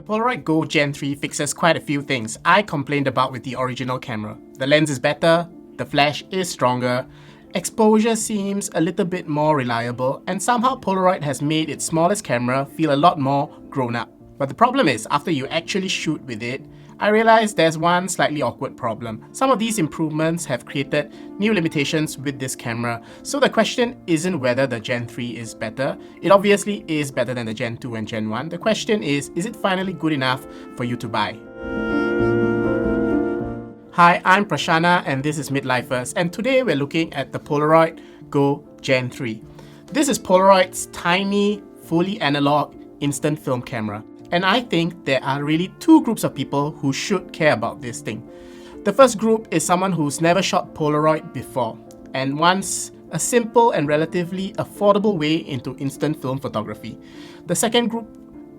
The Polaroid Go Gen 3 fixes quite a few things I complained about with the original camera. The lens is better, the flash is stronger, exposure seems a little bit more reliable, and somehow Polaroid has made its smallest camera feel a lot more grown up. But the problem is, after you actually shoot with it, I realized there's one slightly awkward problem. Some of these improvements have created new limitations with this camera. So the question isn't whether the Gen 3 is better. It obviously is better than the Gen 2 and Gen 1. The question is it finally good enough for you to buy? Hi, I'm Prashana and this is Midlifers, and today we're looking at the Polaroid Go Gen 3. This is Polaroid's tiny, fully analog instant film camera. And I think there are really two groups of people who should care about this thing. The first group is someone who's never shot Polaroid before and wants a simple and relatively affordable way into instant film photography. The second group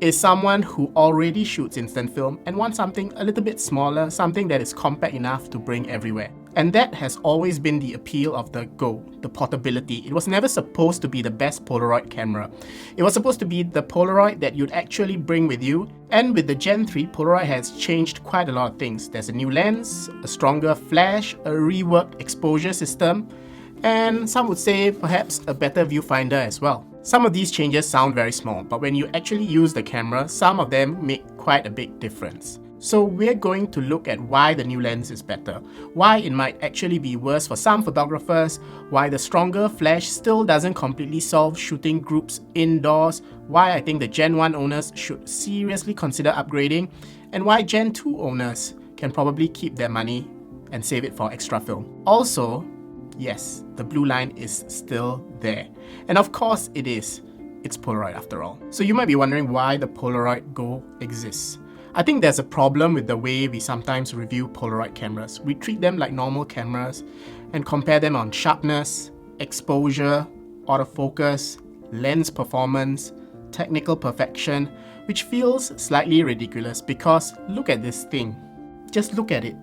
is someone who already shoots instant film and wants something a little bit smaller, something that is compact enough to bring everywhere. And that has always been the appeal of the Go, the portability. It was never supposed to be the best Polaroid camera. It was supposed to be the Polaroid that you'd actually bring with you. And with the Gen 3, Polaroid has changed quite a lot of things. There's a new lens, a stronger flash, a reworked exposure system, and some would say perhaps a better viewfinder as well. Some of these changes sound very small, but when you actually use the camera, some of them make quite a big difference. So we're going to look at why the new lens is better, why it might actually be worse for some photographers, why the stronger flash still doesn't completely solve shooting groups indoors, why I think the Gen 1 owners should seriously consider upgrading, and why Gen 2 owners can probably keep their money and save it for extra film. Also, yes, the blue line is still there. And of course it is. It's Polaroid after all. So you might be wondering why the Polaroid Go exists. I think there's a problem with the way we sometimes review Polaroid cameras. We treat them like normal cameras and compare them on sharpness, exposure, autofocus, lens performance, technical perfection, which feels slightly ridiculous because look at this thing. Just look at it.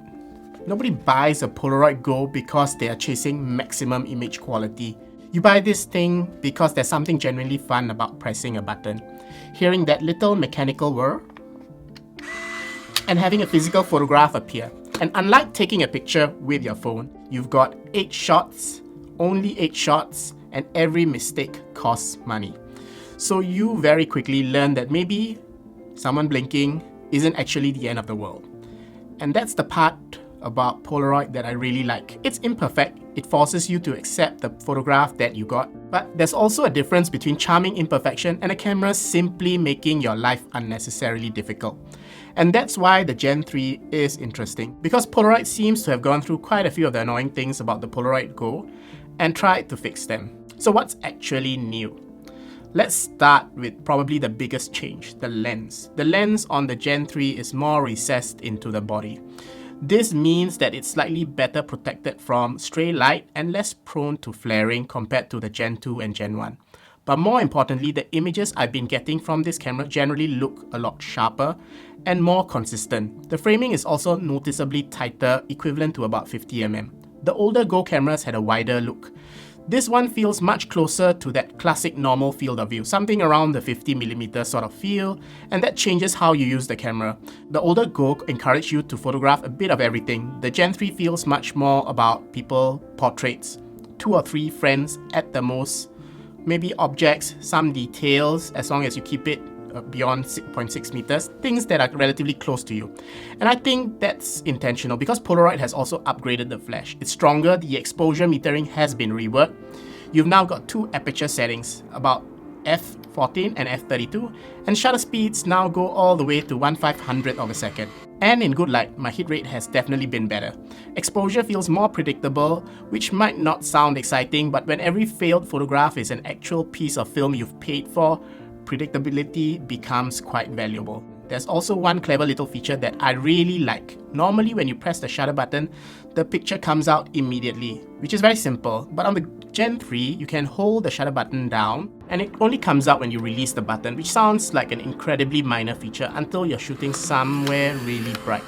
Nobody buys a Polaroid Go because they are chasing maximum image quality. You buy this thing because there's something genuinely fun about pressing a button, hearing that little mechanical whir, and having a physical photograph appear. And unlike taking a picture with your phone, you've got 8 shots, only 8 shots, and every mistake costs money. So you very quickly learn that maybe someone blinking isn't actually the end of the world. And that's the part about Polaroid that I really like. It's imperfect, it forces you to accept the photograph that you got, but there's also a difference between charming imperfection and a camera simply making your life unnecessarily difficult. And that's why the Gen 3 is interesting, because Polaroid seems to have gone through quite a few of the annoying things about the Polaroid Go and tried to fix them. So what's actually new? Let's start with probably the biggest change, the lens. The lens on the Gen 3 is more recessed into the body. This means that it's slightly better protected from stray light and less prone to flaring compared to the Gen 2 and Gen 1. But more importantly, the images I've been getting from this camera generally look a lot sharper and more consistent. The framing is also noticeably tighter, equivalent to about 50mm. The older Go cameras had a wider look. This one feels much closer to that classic normal field of view, something around the 50mm sort of feel, and that changes how you use the camera. The older Go encouraged you to photograph a bit of everything. The Gen 3 feels much more about people, portraits, 2 or 3 friends at the most, maybe objects, some details, as long as you keep it beyond 6.6 meters, things that are relatively close to you. And I think that's intentional because Polaroid has also upgraded the flash. It's stronger, the exposure metering has been reworked. You've now got 2 aperture settings, about f14 and f32, and shutter speeds now go all the way to 1/500th of a second. And in good light, my hit rate has definitely been better. Exposure feels more predictable, which might not sound exciting, but when every failed photograph is an actual piece of film you've paid for, predictability becomes quite valuable. There's also one clever little feature that I really like. Normally when you press the shutter button, the picture comes out immediately, which is very simple. But on the Gen 3, you can hold the shutter button down and it only comes out when you release the button, which sounds like an incredibly minor feature until you're shooting somewhere really bright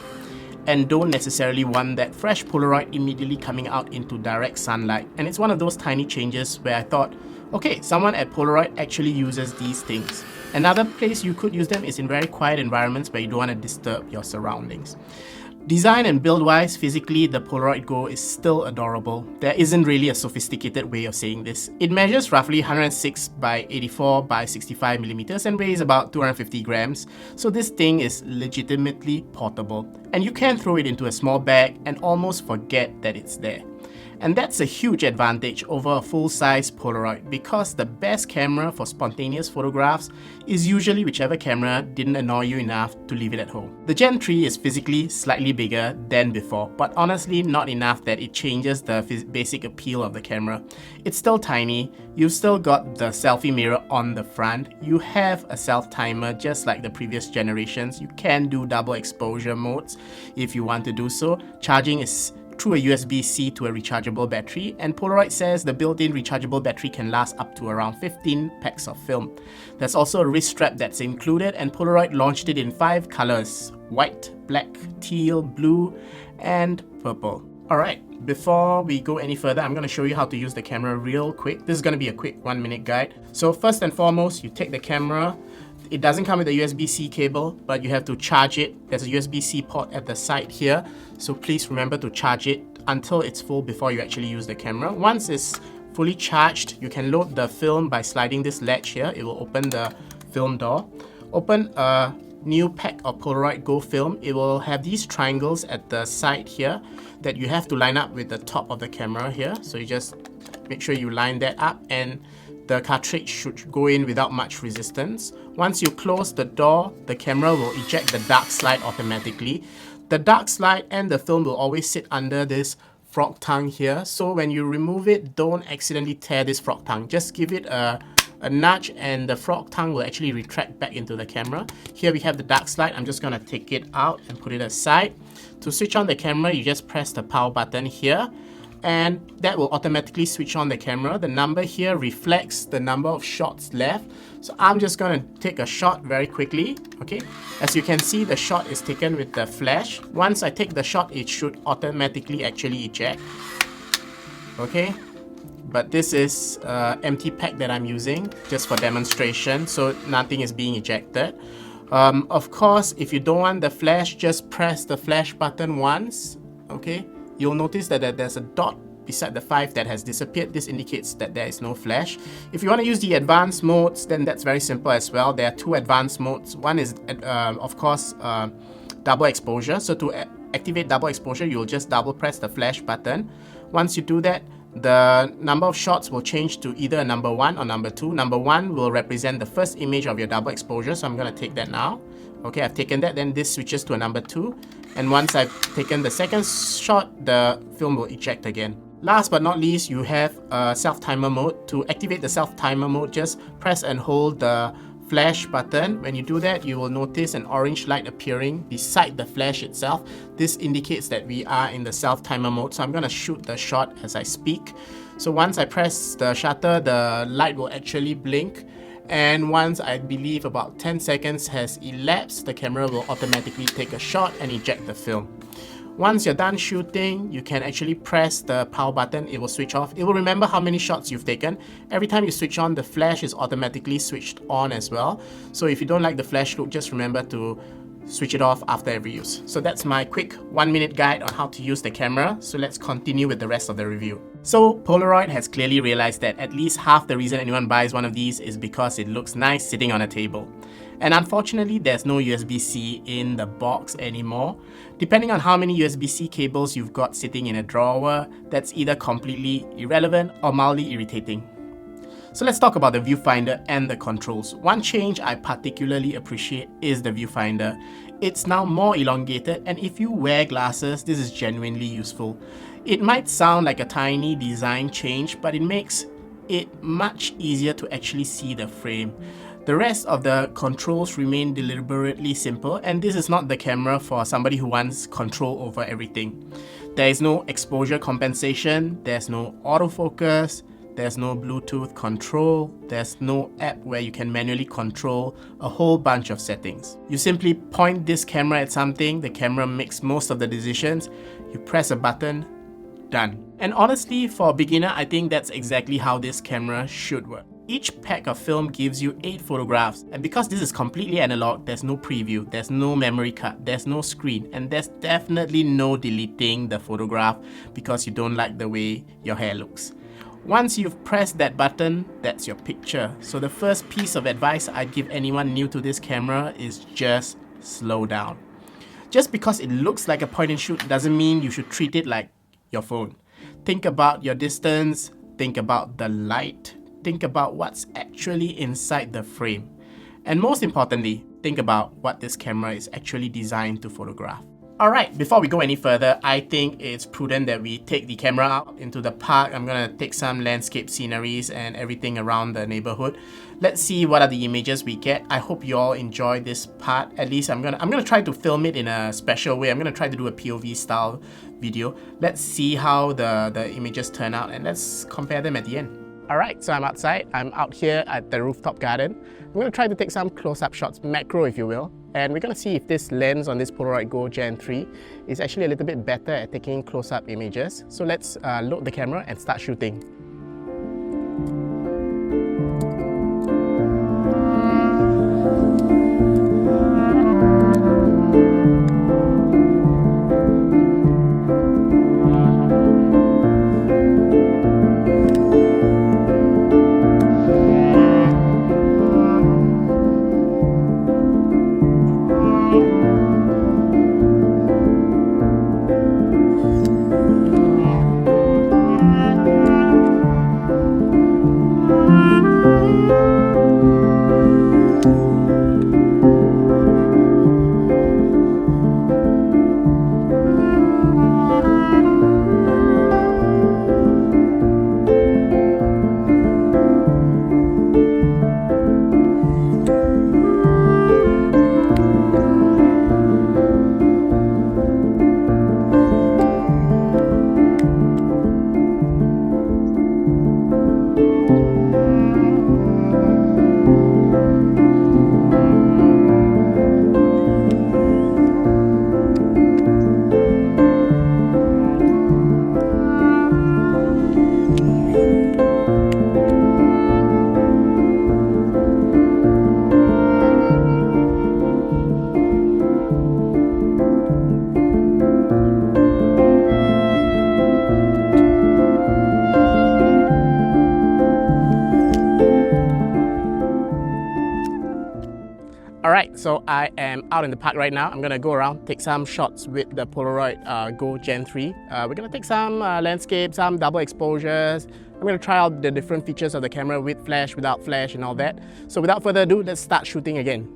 and don't necessarily want that fresh Polaroid immediately coming out into direct sunlight. And it's one of those tiny changes where I thought, okay, someone at Polaroid actually uses these things. Another place you could use them is in very quiet environments where you don't want to disturb your surroundings. Design and build-wise, physically, the Polaroid Go is still adorable. There isn't really a sophisticated way of saying this. It measures roughly 106 by 84 by 65 millimeters and weighs about 250 grams, so this thing is legitimately portable. And you can throw it into a small bag and almost forget that it's there. And that's a huge advantage over a full-size Polaroid because the best camera for spontaneous photographs is usually whichever camera didn't annoy you enough to leave it at home. The Gen 3 is physically slightly bigger than before, but honestly not enough that it changes the basic appeal of the camera. It's still tiny, you've still got the selfie mirror on the front, you have a self-timer just like the previous generations, you can do double exposure modes if you want to do so, charging is through a USB-C to a rechargeable battery, and Polaroid says the built-in rechargeable battery can last up to around 15 packs of film. There's also a wrist strap that's included, and Polaroid launched it in 5 colors: white, black, teal, blue, and purple. Alright, before we go any further, I'm going to show you how to use the camera real quick. This is going to be a quick 1-minute guide. So first and foremost, you take the camera. It doesn't come with a USB-C cable, but you have to charge it. There's a USB-C port at the side here, so please remember to charge it until it's full before you actually use the camera. Once it's fully charged, you can load the film by sliding this latch here. It will open the film door. Open a new pack of Polaroid Go film. It will have these triangles at the side here that you have to line up with the top of the camera here. So you just make sure you line that up and the cartridge should go in without much resistance. Once you close the door, the camera will eject the dark slide automatically. The dark slide and the film will always sit under this frog tongue here. So when you remove it, don't accidentally tear this frog tongue. Just give it a nudge and the frog tongue will actually retract back into the camera. Here we have the dark slide. I'm just going to take it out and put it aside. To switch on the camera, you just press the power button here, and that will automatically switch on the camera. The number here reflects the number of shots left. So I'm just going to take a shot very quickly. Okay, as you can see, the shot is taken with the flash. Once I take the shot, it should automatically actually eject. Okay, but this is an empty pack that I'm using just for demonstration, so nothing is being ejected. Of course, if you don't want the flash, just press the flash button once. Okay, you'll notice that there's a dot beside the 5 that has disappeared. This indicates that there is no flash. If you want to use the advanced modes, then that's very simple as well. There are 2 advanced modes. One is, of course, double exposure. So to activate double exposure, you'll just double press the flash button. Once you do that, the number of shots will change to either a number 1 or number 2. Number 1 will represent the first image of your double exposure, so I'm going to take that now. Okay, I've taken that, then this switches to a number 2. And once I've taken the second shot, the film will eject again. Last but not least, you have a self-timer mode. To activate the self-timer mode, just press and hold the flash button. When you do that, you will notice an orange light appearing beside the flash itself. This indicates that we are in the self-timer mode. So I'm going to shoot the shot as I speak. So once I press the shutter, the light will actually blink. And once I believe about 10 seconds has elapsed, the camera will automatically take a shot and eject the film. Once you're done shooting, you can actually press the power button. It will switch off. It will remember how many shots you've taken. Every time you switch on, the flash is automatically switched on as well. So if you don't like the flash look, just remember to switch it off after every use. So that's my quick 1-minute guide on how to use the camera. So let's continue with the rest of the review. So Polaroid has clearly realized that at least half the reason anyone buys one of these is because it looks nice sitting on a table. And unfortunately, there's no USB-C in the box anymore. Depending on how many USB-C cables you've got sitting in a drawer, that's either completely irrelevant or mildly irritating. So let's talk about the viewfinder and the controls. One change I particularly appreciate is the viewfinder. It's now more elongated, and if you wear glasses, this is genuinely useful. It might sound like a tiny design change, but it makes it much easier to actually see the frame. The rest of the controls remain deliberately simple, and this is not the camera for somebody who wants control over everything. There is no exposure compensation, there's no autofocus, there's no Bluetooth control, there's no app where you can manually control a whole bunch of settings. You simply point this camera at something, the camera makes most of the decisions, you press a button, done. And honestly, for a beginner, I think that's exactly how this camera should work. Each pack of film gives you 8 photographs, and because this is completely analog, there's no preview, there's no memory card, there's no screen, and there's definitely no deleting the photograph because you don't like the way your hair looks. Once you've pressed that button, that's your picture. So the first piece of advice I'd give anyone new to this camera is just slow down. Just because it looks like a point and shoot doesn't mean you should treat it like your phone. Think about your distance, think about the light, think about what's actually inside the frame. And most importantly, think about what this camera is actually designed to photograph. Alright, before we go any further, I think it's prudent that we take the camera out into the park. I'm gonna take some landscape sceneries and everything around the neighborhood. Let's see what are the images we get. I hope you all enjoy this part. At least I'm gonna try to film it in a special way. I'm gonna try to do a POV style video. Let's see how the images turn out and let's compare them at the end. Alright, so I'm outside. I'm out here at the rooftop garden. I'm going to try to take some close-up shots, macro if you will, and we're going to see if this lens on this Polaroid Go Gen 3 is actually a little bit better at taking close-up images. So let's load the camera and start shooting. Alright, so I am out in the park right now. I'm gonna go around, take some shots with the Polaroid Go Gen 3. We're gonna take some landscape, some double exposures. I'm gonna try out the different features of the camera with flash, without flash and all that. So without further ado, let's start shooting again.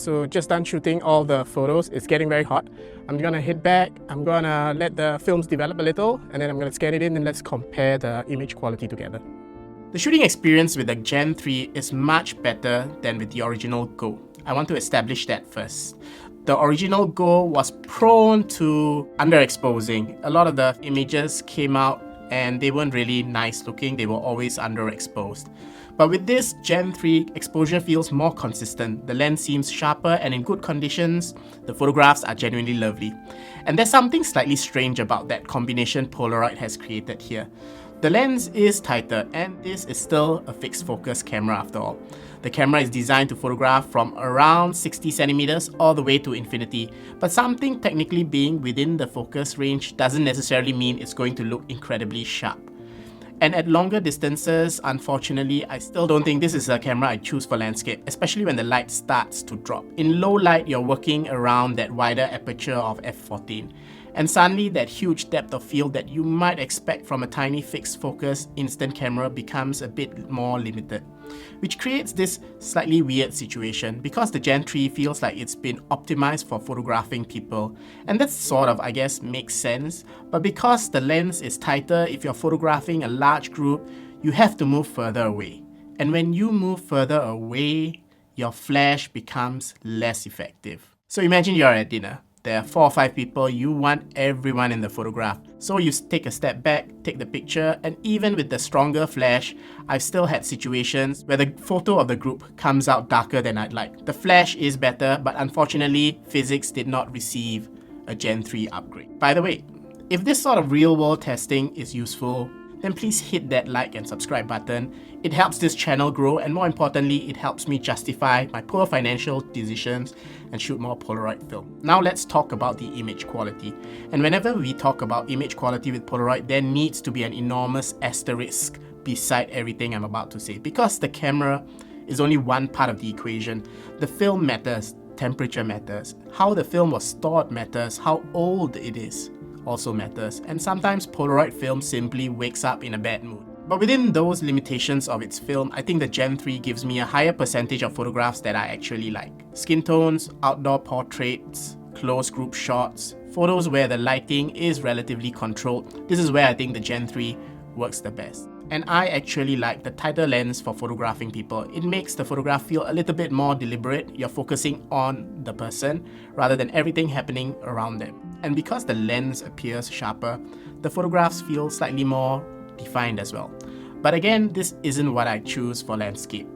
So just done shooting all the photos. It's getting very hot. I'm gonna hit back, I'm gonna let the films develop a little, and then I'm gonna scan it in and let's compare the image quality together. The shooting experience with the Gen 3 is much better than with the original Go. I want to establish that first. The original Go was prone to underexposing. A lot of the images came out and they weren't really nice looking, they were always underexposed. But with this Gen 3, exposure feels more consistent. The lens seems sharper and in good conditions. The photographs are genuinely lovely. And there's something slightly strange about that combination Polaroid has created here. The lens is tighter, and this is still a fixed focus camera after all. The camera is designed to photograph from around 60 centimeters all the way to infinity, but something technically being within the focus range doesn't necessarily mean it's going to look incredibly sharp. And at longer distances, unfortunately, I still don't think this is a camera I choose for landscape, especially when the light starts to drop. In low light, you're working around that wider aperture of f14. And suddenly that huge depth of field that you might expect from a tiny fixed focus instant camera becomes a bit more limited, which creates this slightly weird situation because the Gen 3 feels like it's been optimized for photographing people, and that sort of, I guess, makes sense. But because the lens is tighter, if you're photographing a large group, you have to move further away. And when you move further away, your flash becomes less effective. So imagine you're at dinner. There are 4 or 5 people, you want everyone in the photograph. So you take a step back, take the picture, and even with the stronger flash, I've still had situations where the photo of the group comes out darker than I'd like. The flash is better, but unfortunately, physics did not receive a Gen 3 upgrade. By the way, if this sort of real-world testing is useful, then please hit that like and subscribe button. It helps this channel grow, and more importantly, it helps me justify my poor financial decisions and shoot more Polaroid film. Now let's talk about the image quality. And whenever we talk about image quality with Polaroid, there needs to be an enormous asterisk beside everything I'm about to say, because the camera is only one part of the equation. The film matters, temperature matters, how the film was stored matters, how old it is also matters, and sometimes Polaroid film simply wakes up in a bad mood. But within those limitations of its film, I think the Gen 3 gives me a higher percentage of photographs that I actually like. Skin tones, outdoor portraits, close group shots, photos where the lighting is relatively controlled. This is where I think the Gen 3 works the best. And I actually like the tighter lens for photographing people. It makes the photograph feel a little bit more deliberate. You're focusing on the person rather than everything happening around them. And because the lens appears sharper, the photographs feel slightly more defined as well. But again, this isn't what I choose for landscape.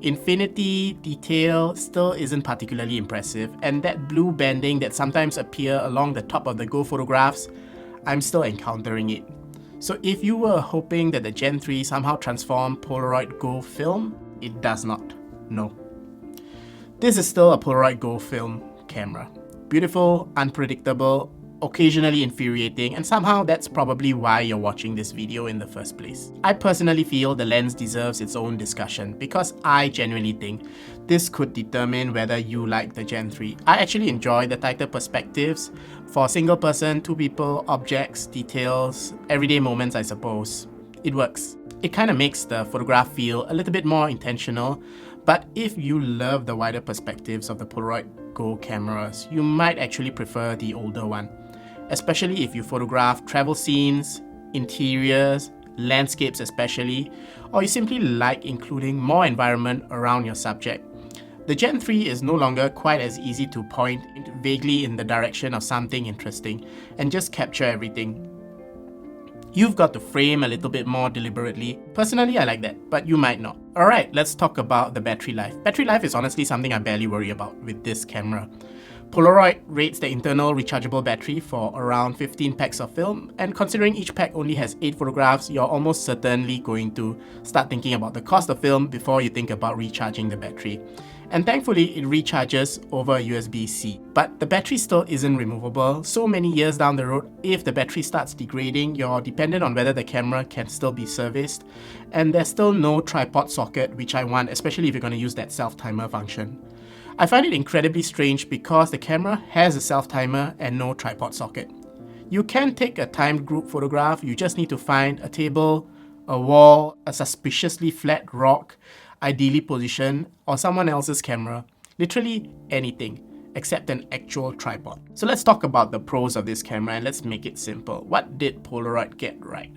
Infinity detail still isn't particularly impressive, and that blue banding that sometimes appear along the top of the Go photographs, I'm still encountering it. So if you were hoping that the Gen 3 somehow transformed Polaroid Go film, it does not. No. This is still a Polaroid Go film camera. Beautiful, unpredictable, occasionally infuriating, and somehow that's probably why you're watching this video in the first place. I personally feel the lens deserves its own discussion because I genuinely think this could determine whether you like the Gen 3. I actually enjoy the tighter perspectives for single person, 2 people, objects, details, everyday moments, I suppose. It works. It kind of makes the photograph feel a little bit more intentional, but if you love the wider perspectives of the Polaroid Go cameras, you might actually prefer the older one, especially if you photograph travel scenes, interiors, landscapes especially, or you simply like including more environment around your subject. The Gen 3 is no longer quite as easy to point vaguely in the direction of something interesting and just capture everything. You've got to frame a little bit more deliberately. Personally, I like that, but you might not. Alright, let's talk about the battery life. Battery life is honestly something I barely worry about with this camera. Polaroid rates the internal rechargeable battery for around 15 packs of film, and considering each pack only has 8 photographs, you're almost certainly going to start thinking about the cost of film before you think about recharging the battery. And thankfully, it recharges over USB-C. But the battery still isn't removable. So many years down the road, if the battery starts degrading, you're dependent on whether the camera can still be serviced. And there's still no tripod socket, which I want, especially if you're going to use that self-timer function. I find it incredibly strange because the camera has a self-timer and no tripod socket. You can take a timed group photograph, you just need to find a table, a wall, a suspiciously flat rock, ideally positioned, or someone else's camera. Literally anything except an actual tripod. So let's talk about the pros of this camera and let's make it simple. What did Polaroid get right?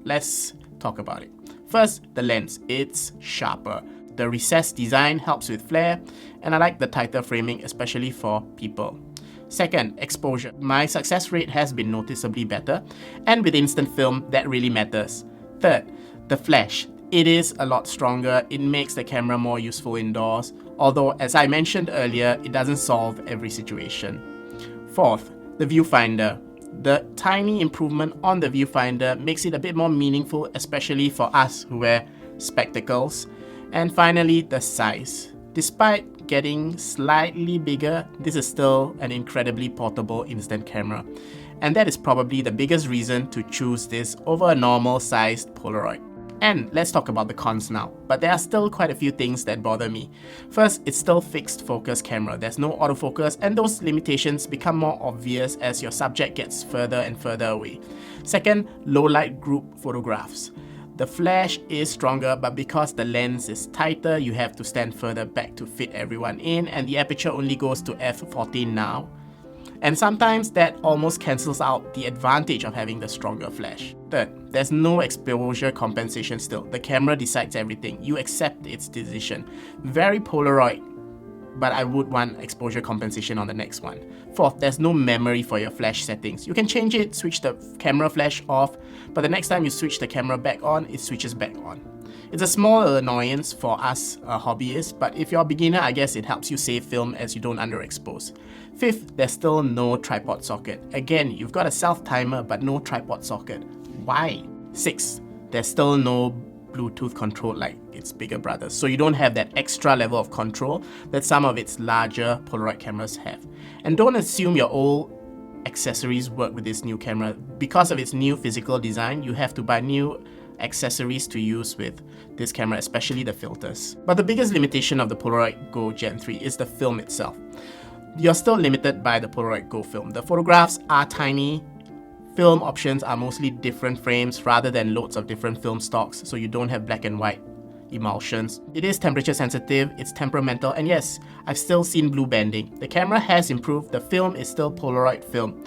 Let's talk about it. First, the lens. It's sharper. The recessed design helps with flare, and I like the tighter framing, especially for people. Second, exposure. My success rate has been noticeably better, and with instant film, that really matters. Third, the flash. It is a lot stronger. It makes the camera more useful indoors, although as I mentioned earlier, it doesn't solve every situation. Fourth, the viewfinder. The tiny improvement on the viewfinder makes it a bit more meaningful, especially for us who wear spectacles. And finally, the size. Despite getting slightly bigger, this is still an incredibly portable instant camera. And that is probably the biggest reason to choose this over a normal sized Polaroid. And let's talk about the cons now, but there are still quite a few things that bother me. First, it's still fixed focus camera. There's no autofocus, and those limitations become more obvious as your subject gets further and further away. Second, low light group photographs. The flash is stronger, but because the lens is tighter, you have to stand further back to fit everyone in, and the aperture only goes to f14 now. And sometimes that almost cancels out the advantage of having the stronger flash. Third, there's no exposure compensation still. The camera decides everything. You accept its decision. Very Polaroid, but I would want exposure compensation on the next one. Fourth, there's no memory for your flash settings. You can change it, switch the camera flash off, but the next time you switch the camera back on, it switches back on. It's a small annoyance for us hobbyists, but if you're a beginner, I guess it helps you save film as you don't underexpose. Fifth, there's still no tripod socket. Again, you've got a self-timer but no tripod socket. Why? Sixth, there's still no Bluetooth control like its bigger brothers, so you don't have that extra level of control that some of its larger Polaroid cameras have. And don't assume your old accessories work with this new camera. Because of its new physical design, you have to buy new accessories to use with this camera, especially the filters. But the biggest limitation of the Polaroid Go Gen 3 is the film itself. You're still limited by the Polaroid Go film. The photographs are tiny. Film options are mostly different frames rather than loads of different film stocks, so you don't have black and white emulsions. It is temperature sensitive, it's temperamental, and yes, I've still seen blue banding. The camera has improved, the film is still Polaroid film.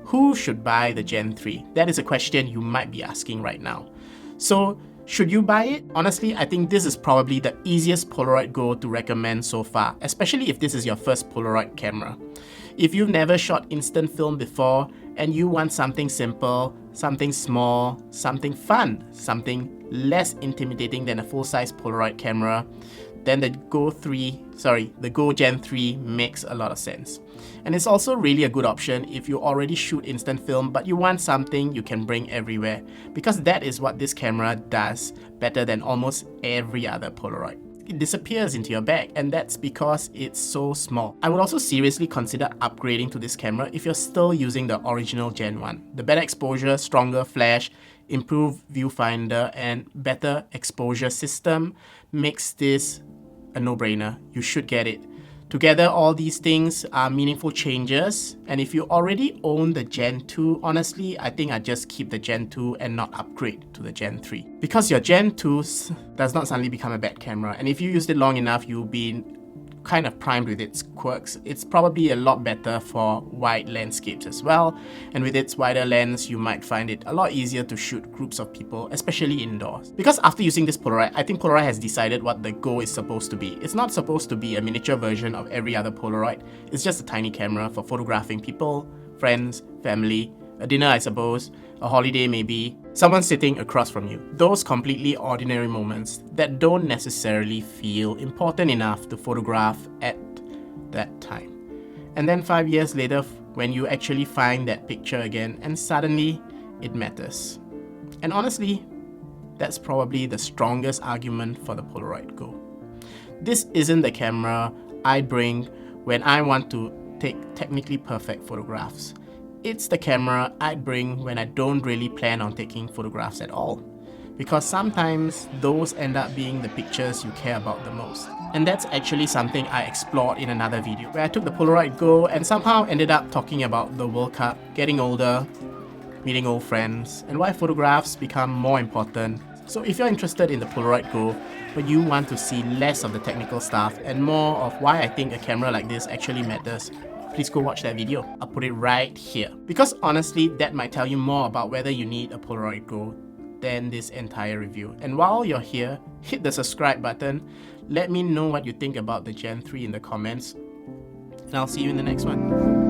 Who should buy the Gen 3? That is a question you might be asking right now. So, should you buy it? Honestly, I think this is probably the easiest Polaroid Go to recommend so far, especially if this is your first Polaroid camera. If you've never shot instant film before and you want something simple, something small, something fun, something less intimidating than a full-size Polaroid camera, then the Go Gen 3 makes a lot of sense. And it's also really a good option if you already shoot instant film but you want something you can bring everywhere, because that is what this camera does better than almost every other Polaroid. It disappears into your bag, and that's because it's so small. I would also seriously consider upgrading to this camera if you're still using the original Gen 1. The better exposure, stronger flash, improved viewfinder, and better exposure system makes this a no-brainer. You should get it. Together, all these things are meaningful changes, and if you already own the Gen 2, honestly, I think I'd just keep the Gen 2 and not upgrade to the Gen 3. Because your Gen 2 does not suddenly become a bad camera, and if you used it long enough, you'll be kind of primed with its quirks. It's probably a lot better for wide landscapes as well, and with its wider lens, you might find it a lot easier to shoot groups of people, especially indoors. Because after using this Polaroid, I think Polaroid has decided what the Go is supposed to be. It's not supposed to be a miniature version of every other Polaroid. It's just a tiny camera for photographing people, friends, family, a dinner I suppose, a holiday maybe, someone sitting across from you. Those completely ordinary moments that don't necessarily feel important enough to photograph at that time. And then 5 years later, when you actually find that picture again, and suddenly it matters. And honestly, that's probably the strongest argument for the Polaroid Go. This isn't the camera I bring when I want to take technically perfect photographs. It's the camera I'd bring when I don't really plan on taking photographs at all. Because sometimes those end up being the pictures you care about the most. And that's actually something I explored in another video, where I took the Polaroid Go and somehow ended up talking about the World Cup, getting older, meeting old friends, and why photographs become more important So if you're interested in the Polaroid Go, but you want to see less of the technical stuff and more of why I think a camera like this actually matters, please go watch that video. I'll put it right here. Because honestly, that might tell you more about whether you need a Polaroid Go than this entire review. And while you're here, hit the subscribe button. Let me know what you think about the Gen 3 in the comments. And I'll see you in the next one.